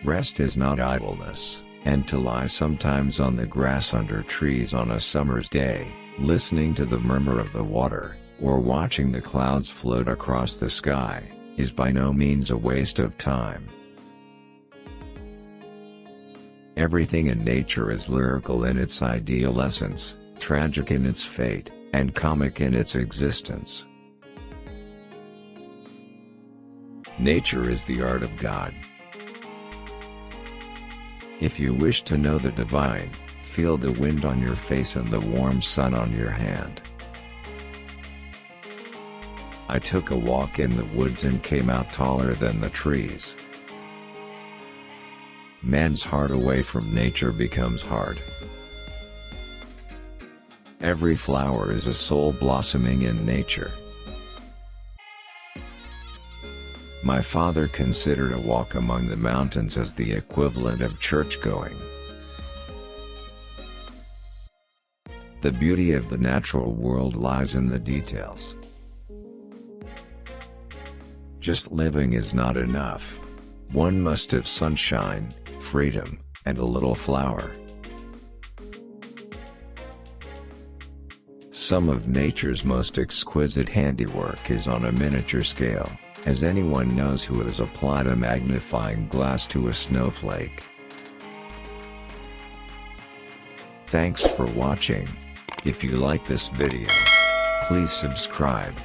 Rest is not idleness, and to lie sometimes on the grass under trees on a summer's day, listening to the murmur of the water, or watching the clouds float across the sky, is by no means a waste of time. Everything in nature is lyrical in its ideal essence, tragic in its fate, and comic in its existence. Nature is the art of God. If you wish to know the divine, feel the wind on your face and the warm sun on your hand. I took a walk in the woods and came out taller than the trees. Man's heart away from nature becomes hard. Every flower is a soul blossoming in nature. My father considered a walk among the mountains as the equivalent of church-going. The beauty of the natural world lies in the details. Just living is not enough. One must have sunshine, freedom, and a little flower. Some of nature's most exquisite handiwork is on a miniature scale, as anyone knows who has applied a magnifying glass to a snowflake. Thanks for watching. If you like this video, please subscribe.